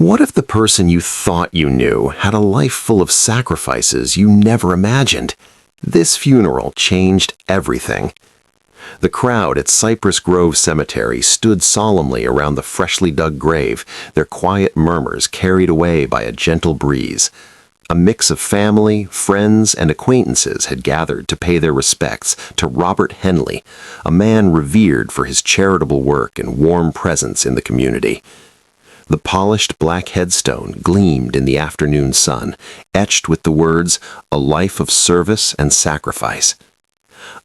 What if the person you thought you knew had a life full of sacrifices you never imagined? This funeral changed everything. The crowd at Cypress Grove Cemetery stood solemnly around the freshly dug grave, their quiet murmurs carried away by a gentle breeze. A mix of family, friends, and acquaintances had gathered to pay their respects to Robert Henley, a man revered for his charitable work and warm presence in the community. The polished black headstone gleamed in the afternoon sun, etched with the words, "A life of service and sacrifice."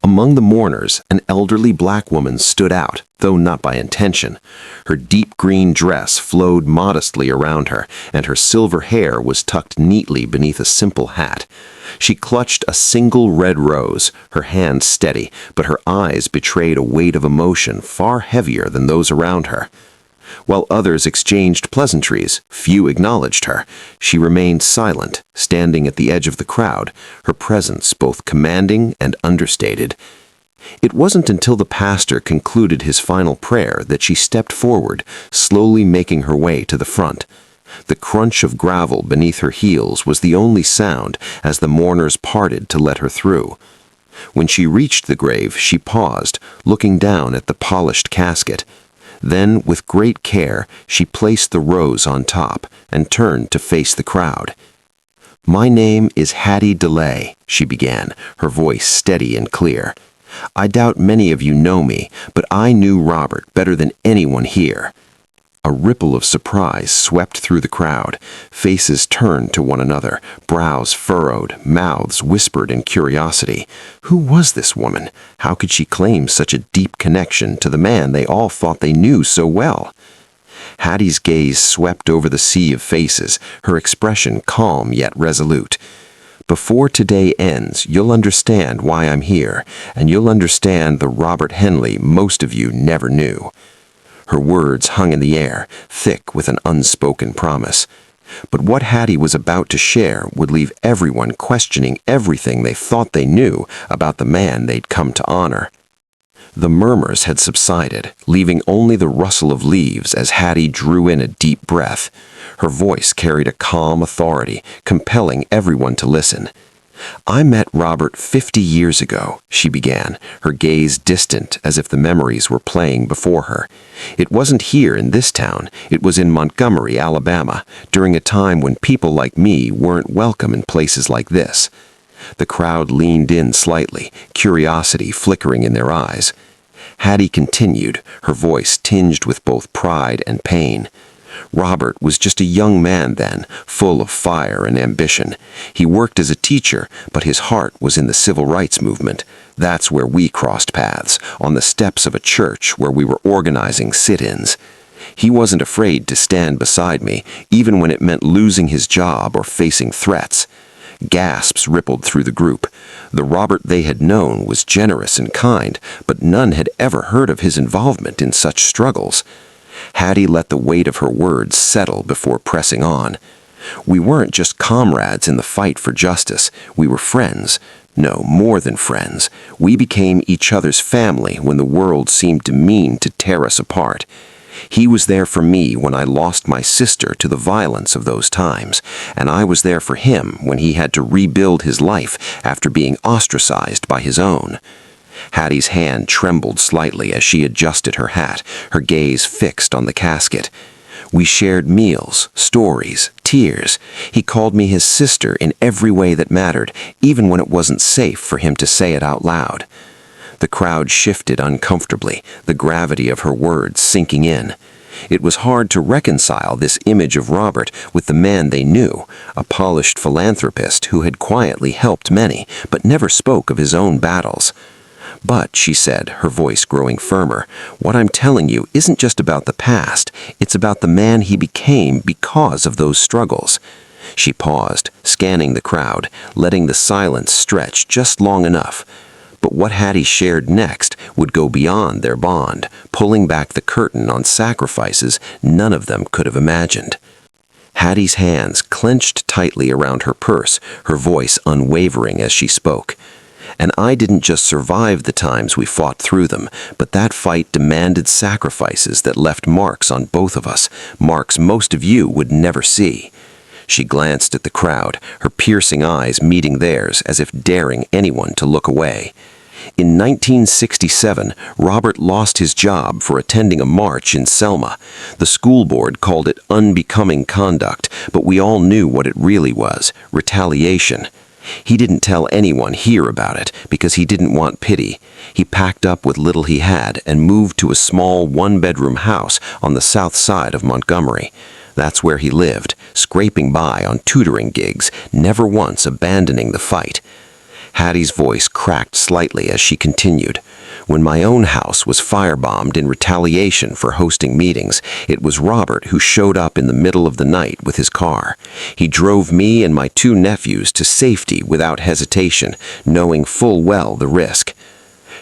Among the mourners, an elderly black woman stood out, though not by intention. Her deep green dress flowed modestly around her, and her silver hair was tucked neatly beneath a simple hat. She clutched a single red rose, her hand steady, but her eyes betrayed a weight of emotion far heavier than those around her. While others exchanged pleasantries, few acknowledged her. She remained silent, standing at the edge of the crowd, her presence both commanding and understated. It wasn't until the pastor concluded his final prayer that she stepped forward, slowly making her way to the front. The crunch of gravel beneath her heels was the only sound as the mourners parted to let her through. When she reached the grave, she paused, looking down at the polished casket. Then, with great care, she placed the rose on top and turned to face the crowd. "My name is Hattie DeLay," she began, her voice steady and clear. "I doubt many of you know me, but I knew Robert better than anyone here." A ripple of surprise swept through the crowd. Faces turned to one another, brows furrowed, mouths whispered in curiosity. Who was this woman? How could she claim such a deep connection to the man they all thought they knew so well? Hattie's gaze swept over the sea of faces, her expression calm yet resolute. "Before today ends, you'll understand why I'm here, and you'll understand the Robert Henley most of you never knew." Her words hung in the air, thick with an unspoken promise. But what Hattie was about to share would leave everyone questioning everything they thought they knew about the man they'd come to honor. The murmurs had subsided, leaving only the rustle of leaves as Hattie drew in a deep breath. Her voice carried a calm authority, compelling everyone to listen. "I met Robert 50 years ago," she began, her gaze distant as if the memories were playing before her. "It wasn't here in this town, it was in Montgomery, Alabama, during a time when people like me weren't welcome in places like this." The crowd leaned in slightly, curiosity flickering in their eyes. Hattie continued, her voice tinged with both pride and pain. "Robert was just a young man then, full of fire and ambition. He worked as a teacher, but his heart was in the civil rights movement. That's where we crossed paths, on the steps of a church where we were organizing sit-ins. He wasn't afraid to stand beside me, even when it meant losing his job or facing threats." Gasps rippled through the group. The Robert they had known was generous and kind, but none had ever heard of his involvement in such struggles. Hattie let the weight of her words settle before pressing on. "We weren't just comrades in the fight for justice. We were friends. No, more than friends. We became each other's family when the world seemed to mean to tear us apart. He was there for me when I lost my sister to the violence of those times, and I was there for him when he had to rebuild his life after being ostracized by his own." Hattie's hand trembled slightly as she adjusted her hat, her gaze fixed on the casket. "We shared meals, stories, tears. He called me his sister in every way that mattered, even when it wasn't safe for him to say it out loud." The crowd shifted uncomfortably, the gravity of her words sinking in. It was hard to reconcile this image of Robert with the man they knew, a polished philanthropist who had quietly helped many, but never spoke of his own battles. "But," she said, her voice growing firmer, "what I'm telling you isn't just about the past, it's about the man he became because of those struggles." She paused, scanning the crowd, letting the silence stretch just long enough. But what Hattie shared next would go beyond their bond, pulling back the curtain on sacrifices none of them could have imagined. Hattie's hands clenched tightly around her purse, her voice unwavering as she spoke. And I didn't just survive the times we fought through them, but that fight demanded sacrifices that left marks on both of us, marks most of you would never see. She glanced at the crowd, her piercing eyes meeting theirs as if daring anyone to look away. In 1967, Robert lost his job for attending a march in Selma. The school board called it unbecoming conduct, but we all knew what it really was: retaliation. He didn't tell anyone here about it because he didn't want pity. He packed up with little he had and moved to a small one-bedroom house on the south side of Montgomery. That's where he lived, scraping by on tutoring gigs, never once abandoning the fight. Hattie's voice cracked slightly as she continued. When my own house was firebombed in retaliation for hosting meetings, it was Robert who showed up in the middle of the night with his car. He drove me and my 2 nephews to safety without hesitation, knowing full well the risk.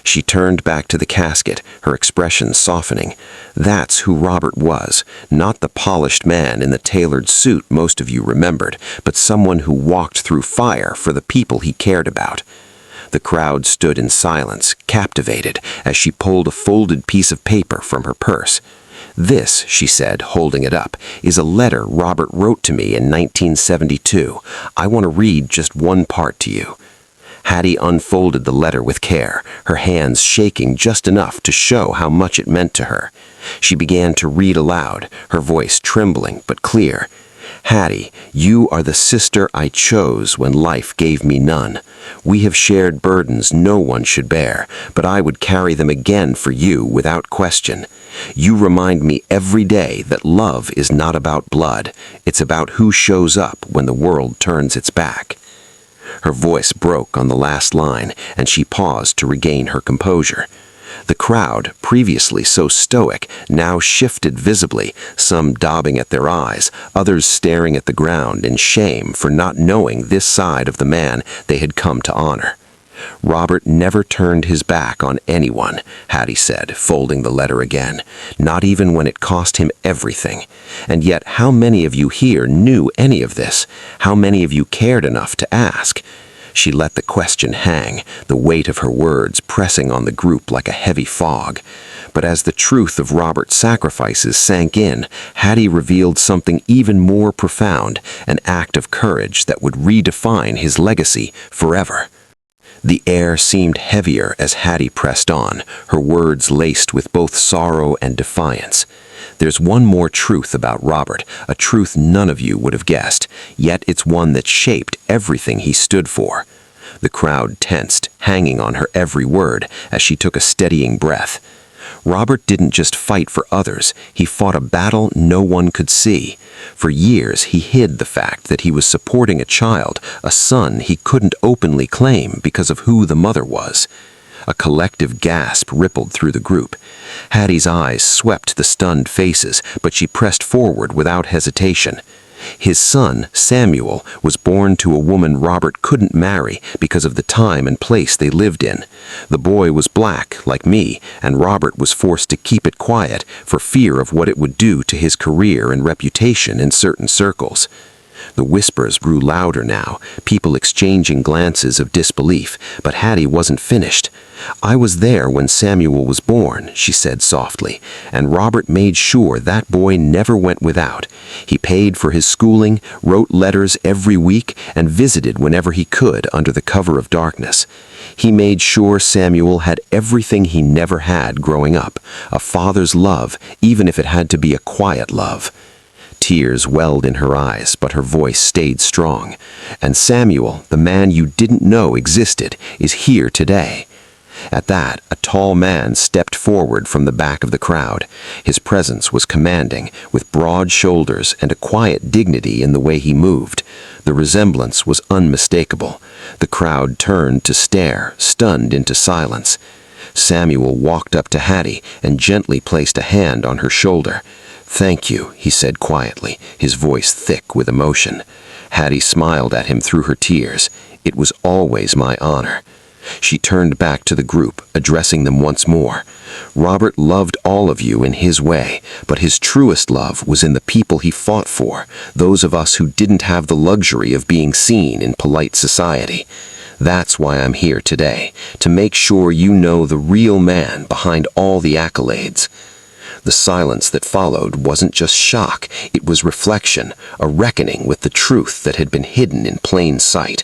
She turned back to the casket, her expression softening. That's who Robert was, not the polished man in the tailored suit most of you remembered, but someone who walked through fire for the people he cared about. The crowd stood in silence, captivated, as she pulled a folded piece of paper from her purse. "This," she said, holding it up, "is a letter Robert wrote to me in 1972. I want to read just one part to you." Hattie unfolded the letter with care, her hands shaking just enough to show how much it meant to her. She began to read aloud, her voice trembling but clear. "Hattie, you are the sister I chose when life gave me none. We have shared burdens no one should bear, but I would carry them again for you without question. You remind me every day that love is not about blood. It's about who shows up when the world turns its back." Her voice broke on the last line, and she paused to regain her composure. The crowd, previously so stoic, now shifted visibly, some daubing at their eyes, others staring at the ground in shame for not knowing this side of the man they had come to honor. "Robert never turned his back on anyone," Hattie said, folding the letter again, "not even when it cost him everything. And yet how many of you here knew any of this? How many of you cared enough to ask?" She let the question hang, the weight of her words pressing on the group like a heavy fog. But as the truth of Robert's sacrifices sank in, Hattie revealed something even more profound, an act of courage that would redefine his legacy forever. The air seemed heavier as Hattie pressed on, her words laced with both sorrow and defiance. "There's one more truth about Robert, a truth none of you would have guessed, yet it's one that shaped everything he stood for." The crowd tensed, hanging on her every word as she took a steadying breath. Robert didn't just fight for others, he fought a battle no one could see. For years he hid the fact that he was supporting a child, a son he couldn't openly claim because of who the mother was. A collective gasp rippled through the group. Hattie's eyes swept the stunned faces, but she pressed forward without hesitation. His son, Samuel, was born to a woman Robert couldn't marry because of the time and place they lived in. The boy was black, like me, and Robert was forced to keep it quiet for fear of what it would do to his career and reputation in certain circles. The whispers grew louder now, people exchanging glances of disbelief, but Hattie wasn't finished. "I was there when Samuel was born," she said softly, "and Robert made sure that boy never went without. He paid for his schooling, wrote letters every week, and visited whenever he could under the cover of darkness. He made sure Samuel had everything he never had growing up, a father's love, even if it had to be a quiet love." Tears welled in her eyes, but her voice stayed strong. "And Samuel, the man you didn't know existed, is here today." At that, a tall man stepped forward from the back of the crowd. His presence was commanding, with broad shoulders and a quiet dignity in the way he moved. The resemblance was unmistakable. The crowd turned to stare, stunned into silence. Samuel walked up to Hattie and gently placed a hand on her shoulder. "Thank you," he said quietly, his voice thick with emotion. Hattie smiled at him through her tears. "It was always my honor." She turned back to the group, addressing them once more. "Robert loved all of you in his way, but his truest love was in the people he fought for, those of us who didn't have the luxury of being seen in polite society. That's why I'm here today, to make sure you know the real man behind all the accolades." The silence that followed wasn't just shock, it was reflection, a reckoning with the truth that had been hidden in plain sight.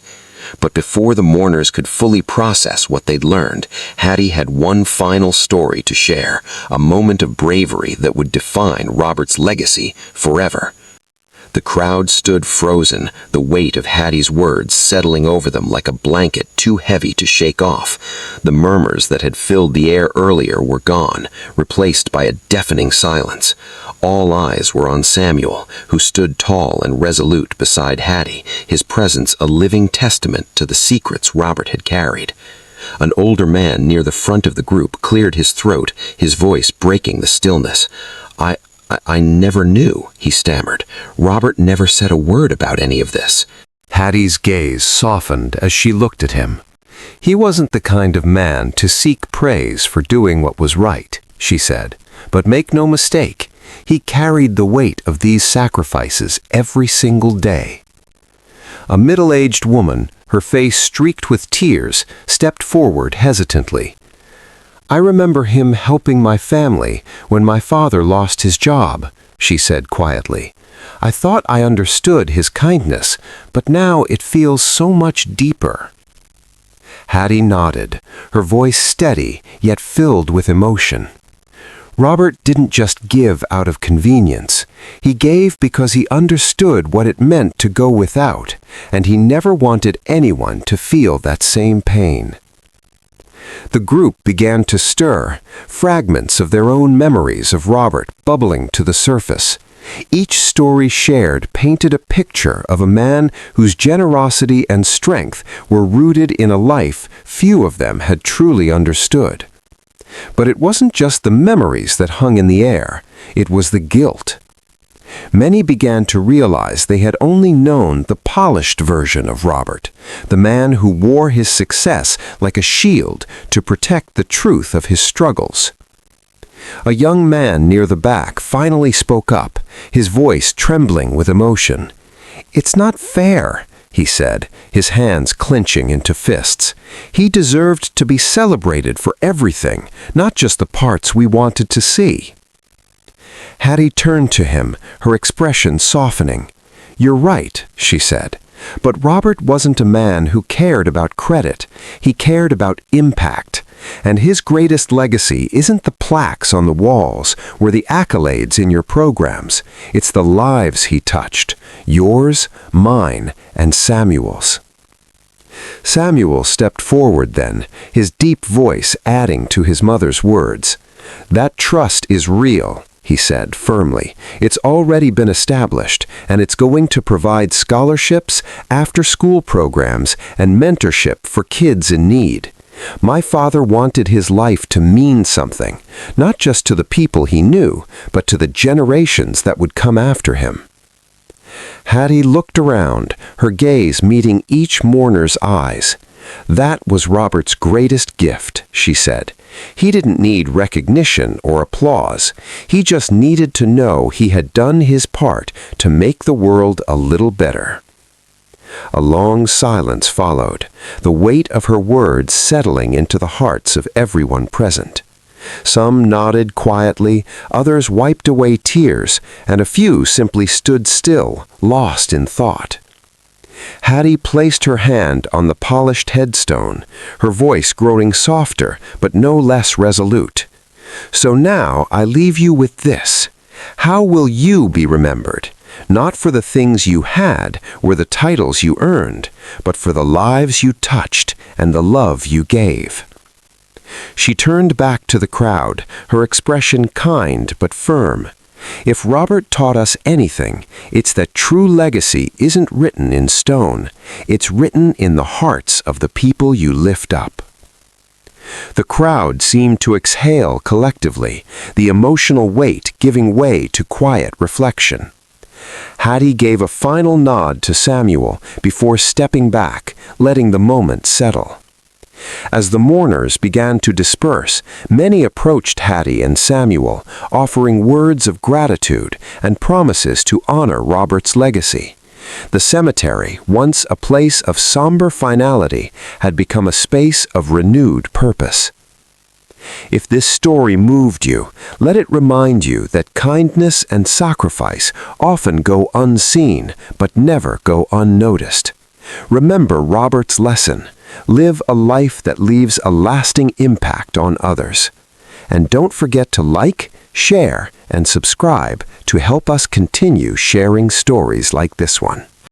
But before the mourners could fully process what they'd learned, Hattie had one final story to share, a moment of bravery that would define Robert's legacy forever. The crowd stood frozen, the weight of Hattie's words settling over them like a blanket too heavy to shake off. The murmurs that had filled the air earlier were gone, replaced by a deafening silence. All eyes were on Samuel, who stood tall and resolute beside Hattie, his presence a living testament to the secrets Robert had carried. An older man near the front of the group cleared his throat, his voice breaking the stillness. I never knew," he stammered. "Robert never said a word about any of this." Hattie's gaze softened as she looked at him. "He wasn't the kind of man to seek praise for doing what was right," she said. "But make no mistake, he carried the weight of these sacrifices every single day." A middle-aged woman, her face streaked with tears, stepped forward hesitantly. "I remember him helping my family when my father lost his job," she said quietly. "I thought I understood his kindness, but now it feels so much deeper." Hattie nodded, her voice steady yet filled with emotion. Robert didn't just give out of convenience. He gave because he understood what it meant to go without, and he never wanted anyone to feel that same pain. The group began to stir, fragments of their own memories of Robert bubbling to the surface. Each story shared painted a picture of a man whose generosity and strength were rooted in a life few of them had truly understood. But it wasn't just the memories that hung in the air, it was the guilt. Many began to realize they had only known the polished version of Robert, the man who wore his success like a shield to protect the truth of his struggles. A young man near the back finally spoke up, his voice trembling with emotion. "It's not fair," he said, his hands clenching into fists. "He deserved to be celebrated for everything, not just the parts we wanted to see." Hattie turned to him, her expression softening. "You're right," she said. "But Robert wasn't a man who cared about credit. He cared about impact. And his greatest legacy isn't the plaques on the walls or the accolades in your programs. It's the lives he touched. Yours, mine, and Samuel's." Samuel stepped forward then, his deep voice adding to his mother's words. "That trust is real," he said firmly. "It's already been established, and it's going to provide scholarships, after-school programs, and mentorship for kids in need. My father wanted his life to mean something, not just to the people he knew, but to the generations that would come after him." Hattie looked around, her gaze meeting each mourner's eyes. "That was Robert's greatest gift," she said. "He didn't need recognition or applause. He just needed to know he had done his part to make the world a little better." A long silence followed, the weight of her words settling into the hearts of everyone present. Some nodded quietly, others wiped away tears, and a few simply stood still, lost in thought. Hattie placed her hand on the polished headstone, her voice growing softer but no less resolute. "So now I leave you with this. How will you be remembered? Not for the things you had or the titles you earned, but for the lives you touched and the love you gave." She turned back to the crowd, her expression kind but firm. If Robert taught us anything, it's that true legacy isn't written in stone. It's written in the hearts of the people you lift up. The crowd seemed to exhale collectively, the emotional weight giving way to quiet reflection. Hattie gave a final nod to Samuel before stepping back, letting the moment settle. As the mourners began to disperse, many approached Hattie and Samuel, offering words of gratitude and promises to honor Robert's legacy. The cemetery, once a place of somber finality, had become a space of renewed purpose. If this story moved you, let it remind you that kindness and sacrifice often go unseen but never go unnoticed. Remember Robert's lesson: live a life that leaves a lasting impact on others. And don't forget to like, share, and subscribe to help us continue sharing stories like this one.